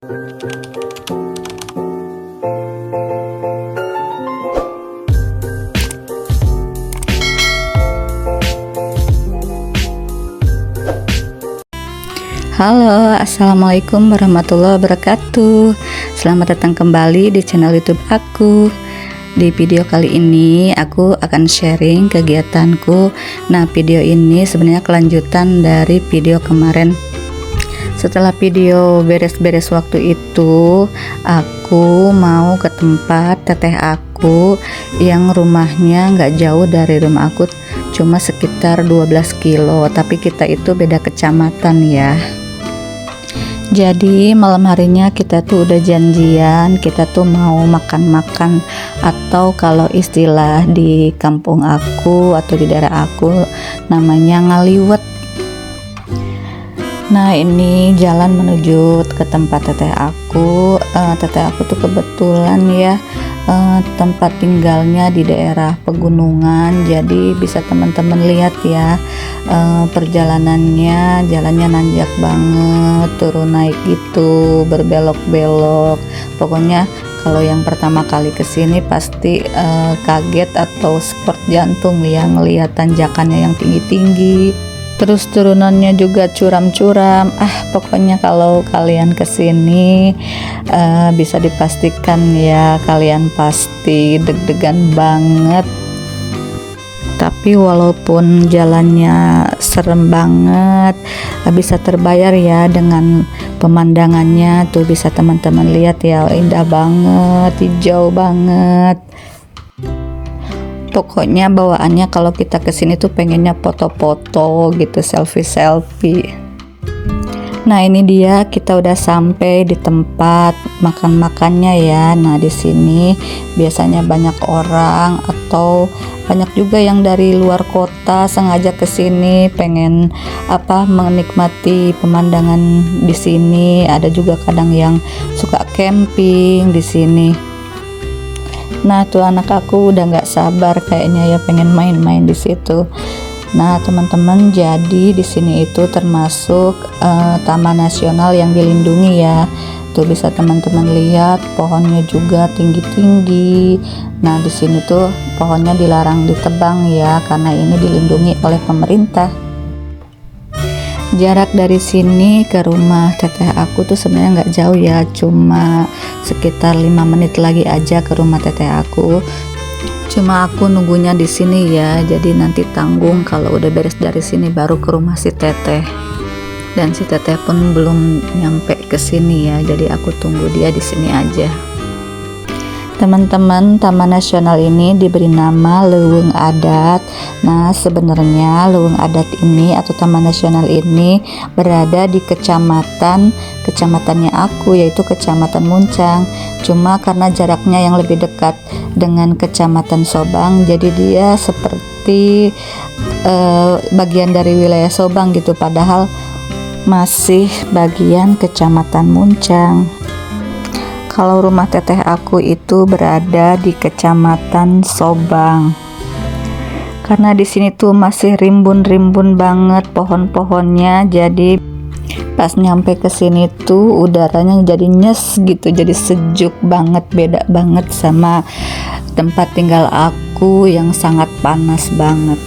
Halo, assalamualaikum warahmatullahi wabarakatuh. Selamat datang kembali di channel YouTube aku. Di video kali ini aku akan sharing kegiatanku. Nah, video ini sebenarnya kelanjutan dari video kemarin. Setelah video beres-beres waktu itu, aku mau ke tempat teteh aku yang rumahnya nggak jauh dari rumah aku, cuma sekitar 12 kilo, tapi kita itu beda kecamatan ya. Jadi malam harinya kita tuh udah janjian, kita tuh mau makan-makan, atau kalau istilah di kampung aku atau di daerah aku namanya ngaliwet. Nah, ini jalan menuju ke tempat teteh aku. Teteh aku tuh kebetulan ya tempat tinggalnya di daerah pegunungan, jadi bisa teman-teman lihat ya, perjalanannya, jalannya nanjak banget, turun naik gitu, berbelok-belok. Pokoknya kalau yang pertama kali kesini pasti kaget atau sport jantung ya, ngelihat tanjakannya yang tinggi-tinggi, terus turunannya juga curam-curam. Pokoknya kalau kalian kesini bisa dipastikan ya, kalian pasti deg-degan banget. Tapi walaupun jalannya serem banget, bisa terbayar ya dengan pemandangannya. Tuh bisa teman-teman lihat ya, indah banget, hijau banget. Pokoknya bawaannya kalau kita kesini tuh pengennya foto-foto gitu, selfie-selfie. Nah, ini dia, kita udah sampai di tempat makan-makannya ya. Nah, di sini biasanya banyak orang atau banyak juga yang dari luar kota sengaja kesini pengen menikmati pemandangan di sini. Ada juga kadang yang suka camping di sini. Nah, tuh anak aku udah nggak sabar kayaknya ya, pengen main-main di situ. Nah, teman-teman, jadi di sini itu termasuk taman nasional yang dilindungi ya. Tuh bisa teman-teman lihat, pohonnya juga tinggi-tinggi. Nah, di sini tuh pohonnya dilarang ditebang ya, karena ini dilindungi oleh pemerintah. Jarak dari sini ke rumah teteh aku tuh sebenarnya nggak jauh ya, cuma sekitar 5 menit lagi aja ke rumah teteh aku. Cuma aku nunggunya di sini ya, jadi nanti tanggung kalau udah beres dari sini baru ke rumah si teteh. Dan si teteh pun belum nyampe ke sini ya, jadi aku tunggu dia di sini aja. Teman-teman, Taman Nasional ini diberi nama Leuweung Adat. Nah, sebenarnya Leuweung Adat ini atau Taman Nasional ini berada di kecamatannya aku, yaitu Kecamatan Muncang. Cuma karena jaraknya yang lebih dekat dengan Kecamatan Sobang, jadi dia seperti bagian dari wilayah Sobang gitu, padahal masih bagian Kecamatan Muncang. Kalau rumah teteh aku itu berada di Kecamatan Sobang. Karena di sini tuh masih rimbun-rimbun banget pohon-pohonnya, jadi pas nyampe ke sini tuh udaranya jadi nyes gitu, jadi sejuk banget, beda banget sama tempat tinggal aku yang sangat panas banget.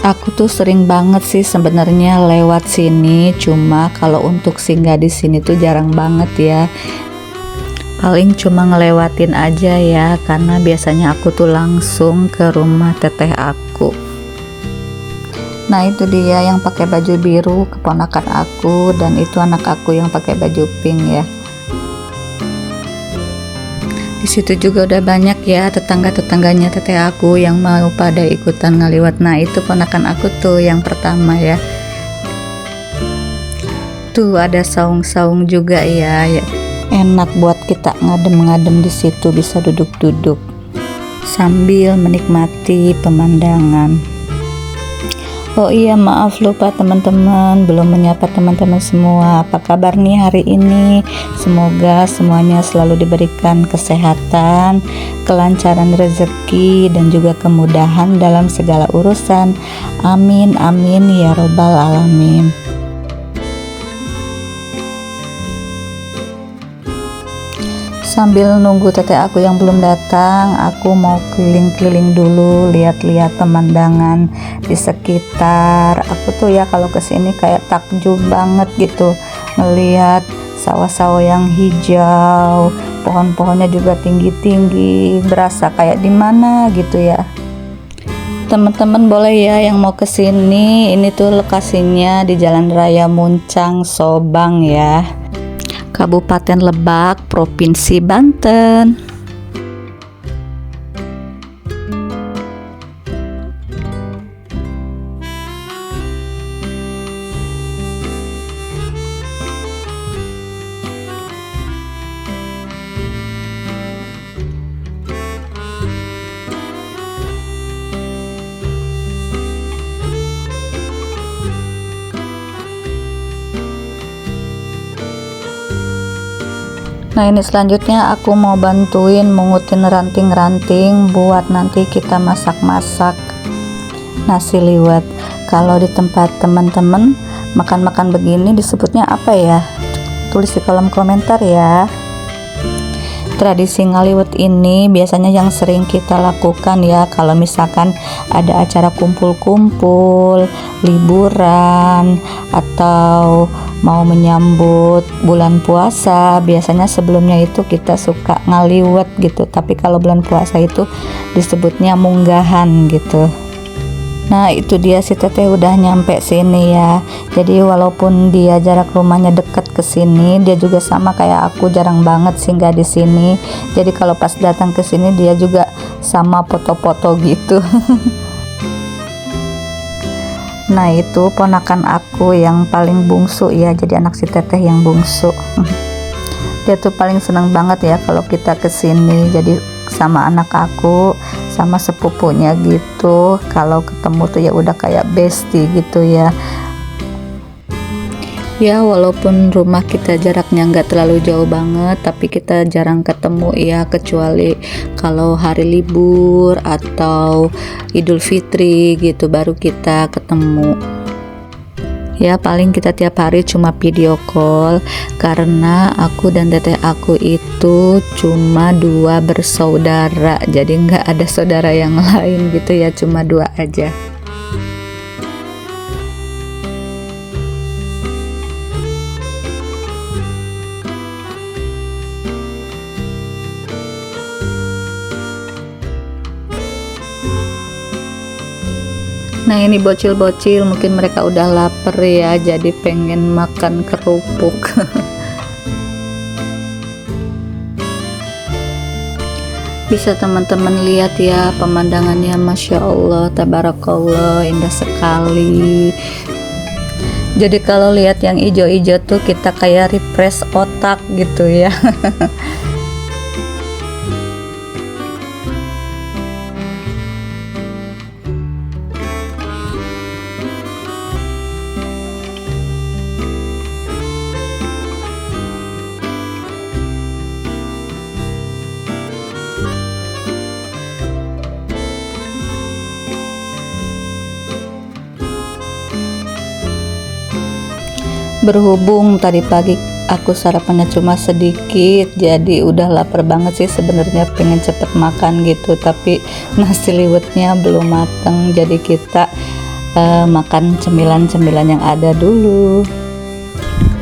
Aku tuh sering banget sih sebenarnya lewat sini, cuma kalau untuk singgah di sini tuh jarang banget ya. Paling cuma ngelewatin aja ya, karena biasanya aku tuh langsung ke rumah teteh aku. Nah, itu dia yang pakai baju biru, keponakan aku, dan itu anak aku yang pakai baju pink ya. Di situ juga udah banyak ya tetangga-tetangganya teteh aku yang mau pada ikutan ngaliwat. Nah, itu ponakan aku tuh yang pertama ya. Tuh ada saung-saung juga ya. Enak buat kita ngadem-ngadem di situ, bisa duduk-duduk sambil menikmati pemandangan. Oh iya, maaf lupa teman-teman, belum menyapa teman-teman semua. Apa kabar nih hari ini? Semoga semuanya selalu diberikan kesehatan, kelancaran rezeki, dan juga kemudahan dalam segala urusan. Amin, amin ya robbal alamin. Sambil nunggu teteh aku yang belum datang, aku mau keliling-keliling dulu, lihat-lihat pemandangan di sekitar. Aku tuh ya kalau kesini kayak takjub banget gitu, ngelihat sawah-sawah yang hijau, pohon-pohonnya juga tinggi-tinggi, berasa kayak di mana gitu ya. Teman-teman boleh ya yang mau kesini, ini tuh lokasinya di Jalan Raya Muncang, Sobang ya, Kabupaten Lebak, Provinsi Banten. Nah ini selanjutnya aku mau bantuin mengutin ranting-ranting buat nanti kita masak-masak nasi liwet. Kalau di tempat teman-teman makan-makan begini disebutnya apa ya? Tulis di kolom komentar ya. Tradisi ngaliwet ini biasanya yang sering kita lakukan ya kalau misalkan ada acara kumpul-kumpul, liburan, atau mau menyambut bulan puasa. Biasanya sebelumnya itu kita suka ngaliwet gitu, tapi kalau bulan puasa itu disebutnya munggahan gitu. Nah itu dia, si teteh udah nyampe sini ya. Jadi walaupun dia jarak rumahnya deket ke sini, dia juga sama kayak aku jarang banget singgah di sini. Jadi kalau pas datang ke sini dia juga sama foto-foto gitu. Nah itu ponakan aku yang paling bungsu ya, jadi anak si teteh yang bungsu. Dia tuh paling seneng banget ya kalau kita kesini, jadi sama anak aku sama sepupunya gitu, kalau ketemu tuh ya udah kayak bestie gitu ya. Ya walaupun rumah kita jaraknya nggak terlalu jauh banget, tapi kita jarang ketemu ya, kecuali kalau hari libur atau Idul Fitri gitu baru kita ketemu. Ya paling kita tiap hari cuma video call, karena aku dan teteh aku itu cuma dua bersaudara, jadi nggak ada saudara yang lain gitu ya, cuma dua aja. Nah ini bocil-bocil mungkin mereka udah lapar ya, jadi pengen makan kerupuk. Bisa teman-teman lihat ya pemandangannya, Masya Allah, tabarakallah, indah sekali. Jadi kalau lihat yang hijau-hijau tuh kita kayak refresh otak gitu ya. Berhubung tadi pagi aku sarapannya cuma sedikit, jadi udah lapar banget sih sebenarnya, pengen cepet makan gitu, tapi nasi liwetnya belum mateng, jadi kita makan cemilan-cemilan yang ada dulu.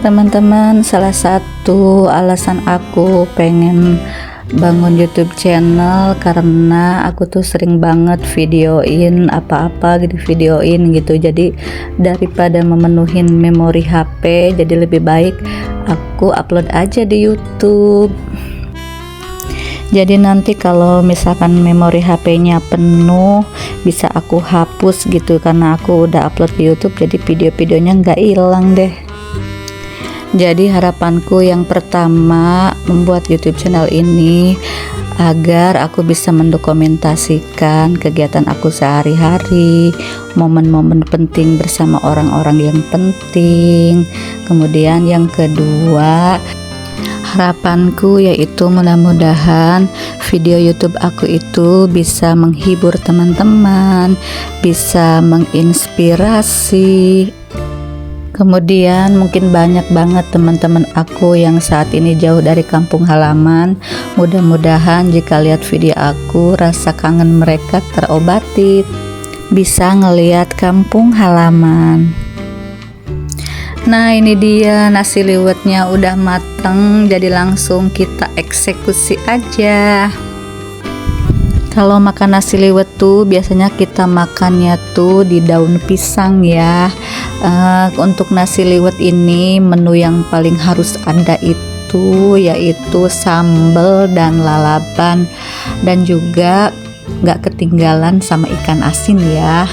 Teman-teman, salah satu alasan aku pengen bangun YouTube channel karena aku tuh sering banget videoin apa-apa gitu, videoin gitu. Jadi daripada memenuhin memori HP, jadi lebih baik aku upload aja di YouTube. Jadi nanti kalau misalkan memori HP-nya penuh bisa aku hapus gitu, karena aku udah upload ke YouTube, jadi video-videonya nggak hilang deh. Jadi harapanku yang pertama membuat YouTube channel ini agar aku bisa mendokumentasikan kegiatan aku sehari-hari, momen-momen penting bersama orang-orang yang penting. Kemudian yang kedua, harapanku yaitu mudah-mudahan video YouTube aku itu bisa menghibur teman-teman, bisa menginspirasi. Kemudian mungkin banyak banget teman-teman aku yang saat ini jauh dari kampung halaman. Mudah-mudahan jika lihat video aku, rasa kangen mereka terobati, bisa ngeliat kampung halaman. Nah, ini dia nasi liwetnya udah mateng, jadi langsung kita eksekusi aja. Kalau makan nasi liwet tuh biasanya kita makannya tuh di daun pisang ya. Untuk nasi liwet ini menu yang paling harus ada itu yaitu sambal dan lalapan, dan juga nggak ketinggalan sama ikan asin ya.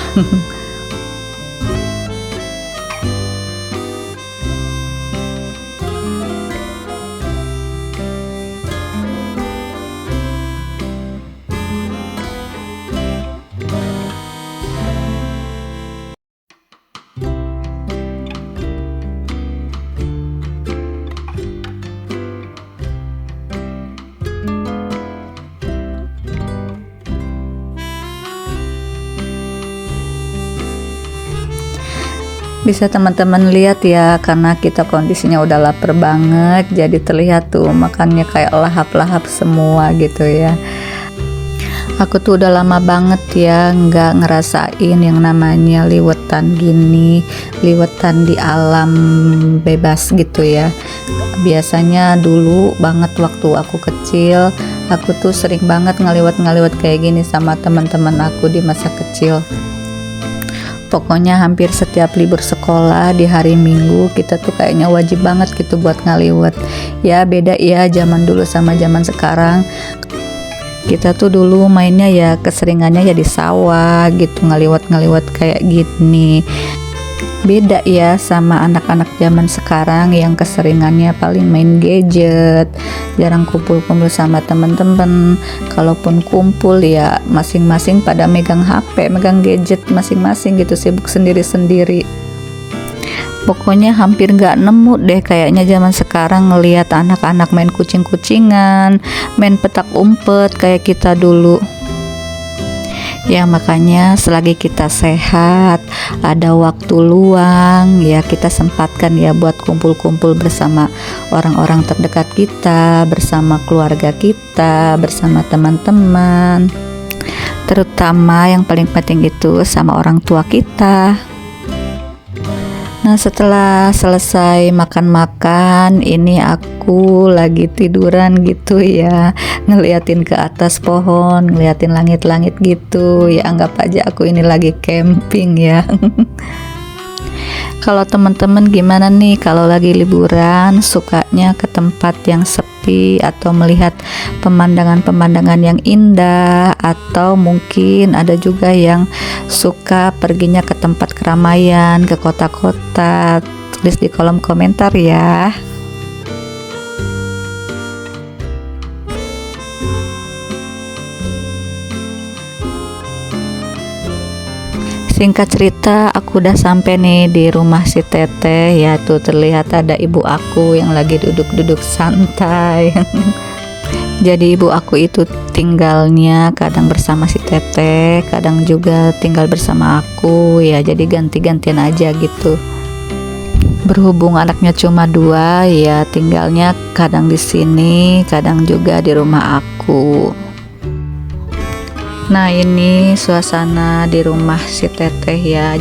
Bisa teman-teman lihat ya, karena kita kondisinya udah lapar banget, jadi terlihat tuh makannya kayak lahap-lahap semua gitu ya. Aku tuh udah lama banget ya nggak ngerasain yang namanya liwetan gini, liwetan di alam bebas gitu ya. Biasanya dulu banget waktu aku kecil, aku tuh sering banget ngeliwet kayak gini sama teman-teman aku di masa kecil. Pokoknya hampir setiap libur sekolah di hari Minggu kita tuh kayaknya wajib banget gitu buat ngaliwet. Ya beda ya zaman dulu sama zaman sekarang. Kita tuh dulu mainnya ya keseringannya ya di sawah gitu, ngaliwet kayak gini. Beda ya sama anak-anak zaman sekarang yang keseringannya paling main gadget, jarang kumpul-kumpul sama temen-temen. Kalaupun kumpul ya masing-masing pada megang HP, megang gadget masing-masing gitu, sibuk sendiri-sendiri. Pokoknya hampir nggak nemu deh kayaknya zaman sekarang ngelihat anak-anak main kucing-kucingan, main petak umpet kayak kita dulu. Ya makanya selagi kita sehat, ada waktu luang, ya kita sempatkan ya buat kumpul-kumpul bersama orang-orang terdekat kita, bersama keluarga kita, bersama teman-teman. Terutama yang paling penting itu sama orang tua kita. Nah, setelah selesai makan-makan, ini aku lagi tiduran gitu ya, ngeliatin ke atas pohon, ngeliatin langit-langit gitu ya, anggap aja aku ini lagi camping ya. Kalau teman-teman gimana nih kalau lagi liburan, sukanya ke tempat yang sepi atau melihat pemandangan-pemandangan yang indah, atau mungkin ada juga yang suka perginya ke tempat keramaian, ke kota-kota? Tulis di kolom komentar ya. Singkat cerita, aku udah sampai nih di rumah si Teteh ya. Tuh terlihat ada ibu aku yang lagi duduk-duduk santai. Jadi ibu aku itu tinggalnya kadang bersama si Teteh, kadang juga tinggal bersama aku ya. Jadi ganti-gantian aja gitu. Berhubung anaknya cuma 2 ya, tinggalnya kadang di sini, kadang juga di rumah aku. Nah, ini suasana di rumah si Teteh ya.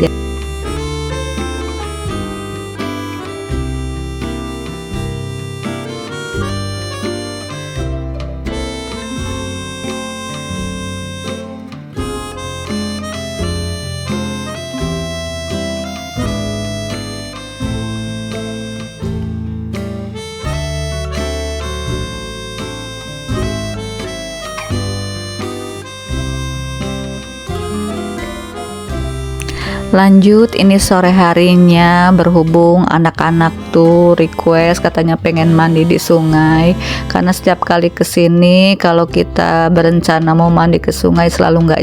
Lanjut, ini sore harinya, berhubung anak-anak tuh request katanya pengen mandi di sungai, karena setiap kali kesini kalau kita berencana mau mandi ke sungai selalu nggak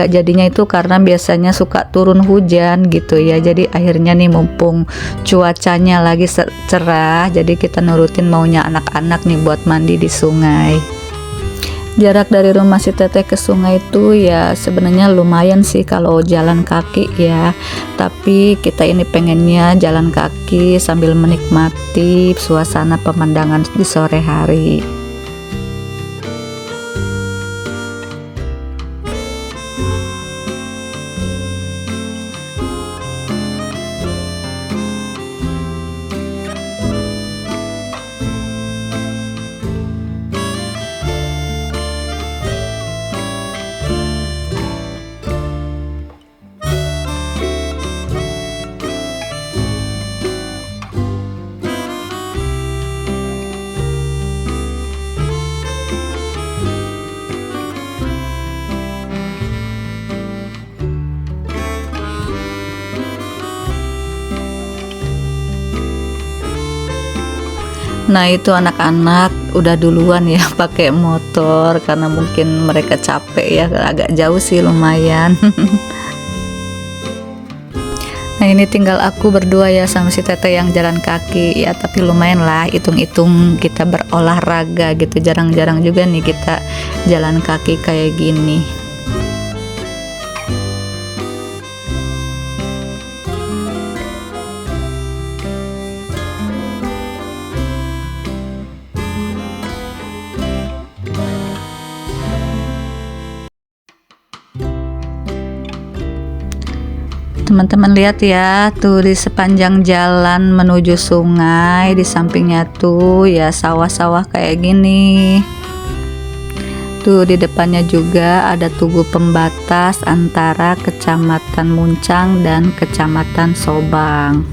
jadinya itu karena biasanya suka turun hujan gitu ya. Jadi akhirnya nih mumpung cuacanya lagi cerah, jadi kita nurutin maunya anak-anak nih buat mandi di sungai. Jarak dari rumah si Teteh ke sungai itu ya sebenarnya lumayan sih kalau jalan kaki ya, tapi kita ini pengennya jalan kaki sambil menikmati suasana pemandangan di sore hari. Nah itu anak-anak udah duluan ya pakai motor karena mungkin mereka capek ya, agak jauh sih lumayan. Nah ini tinggal aku berdua ya sama si Teteh yang jalan kaki ya, tapi lumayan lah, hitung-hitung kita berolahraga gitu, jarang-jarang juga nih kita jalan kaki kayak gini. Teman-teman lihat ya, tuh di sepanjang jalan menuju sungai, di sampingnya tuh ya sawah-sawah kayak gini. Tuh di depannya juga ada tugu pembatas antara Kecamatan Muncang dan Kecamatan Sobang.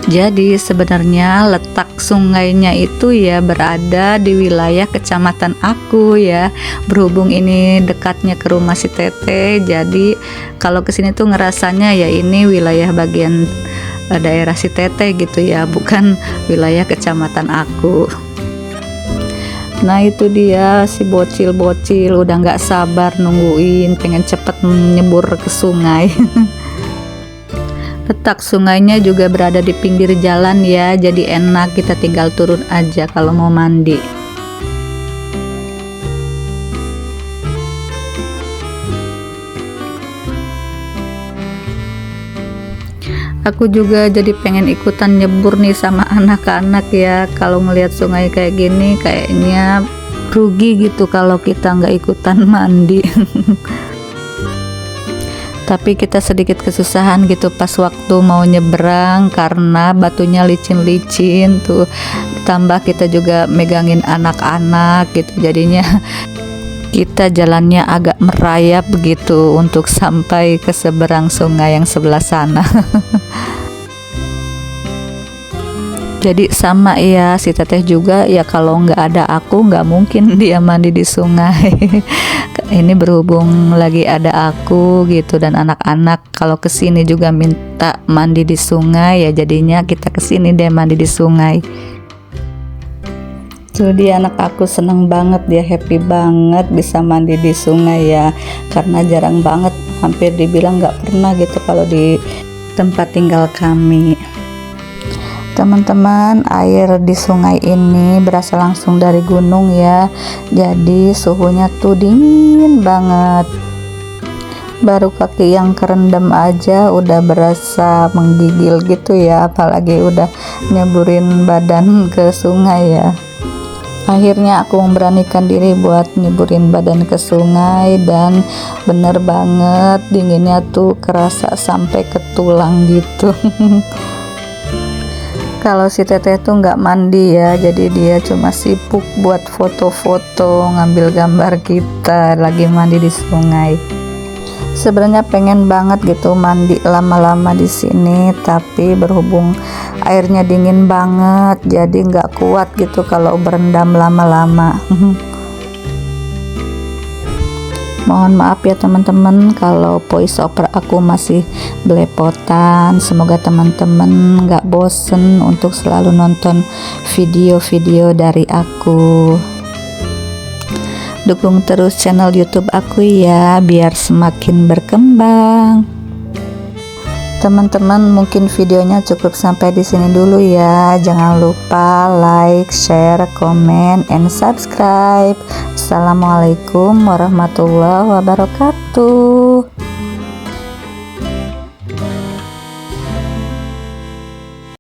Jadi sebenarnya letak sungainya itu ya berada di wilayah kecamatan aku ya. Berhubung ini dekatnya ke rumah si Teteh, jadi kalau kesini tuh ngerasanya ya ini wilayah bagian daerah si Teteh gitu ya, bukan wilayah kecamatan aku. Nah itu dia si bocil-bocil udah nggak sabar nungguin, pengen cepet nyebur ke sungai. Letak sungainya juga berada di pinggir jalan ya, jadi enak, kita tinggal turun aja kalau mau mandi. Aku juga jadi pengen ikutan nyebur nih sama anak-anak ya. Kalau ngelihat sungai kayak gini kayaknya rugi gitu kalau kita nggak ikutan mandi. Tapi kita sedikit kesusahan gitu pas waktu mau nyebrang karena batunya licin-licin tuh, ditambah kita juga megangin anak-anak gitu, jadinya kita jalannya agak merayap begitu untuk sampai ke seberang sungai yang sebelah sana. Jadi sama ya, si Teteh juga ya kalau nggak ada aku nggak mungkin dia mandi di sungai. Ini berhubung lagi ada aku gitu dan anak-anak kalau kesini juga minta mandi di sungai ya, jadinya kita kesini deh mandi di sungai. Tuh dia anak aku seneng banget, dia happy banget bisa mandi di sungai ya, karena jarang banget, hampir dibilang nggak pernah gitu kalau di tempat tinggal kami. Teman-teman, air di sungai ini berasal langsung dari gunung ya, jadi suhunya tuh dingin banget. Baru kaki yang kerendam aja udah berasa menggigil gitu ya, apalagi udah nyeburin badan ke sungai ya. Akhirnya aku memberanikan diri buat nyeburin badan ke sungai, dan bener banget dinginnya tuh kerasa sampai ke tulang gitu. Kalau si Teteh tuh nggak mandi ya, jadi dia cuma sibuk buat foto-foto, ngambil gambar kita lagi mandi di sungai. Sebenarnya pengen banget gitu mandi lama-lama di sini, tapi berhubung airnya dingin banget, jadi nggak kuat gitu kalau berendam lama-lama. Mohon maaf ya teman-teman kalau voice over aku masih belepotan. Semoga teman-teman nggak bosen untuk selalu nonton video-video dari aku. Dukung terus channel YouTube aku ya, biar semakin berkembang. Teman-teman, mungkin videonya cukup sampai di sini dulu ya. Jangan lupa like, share, comment, and subscribe. Assalamualaikum warahmatullahi wabarakatuh.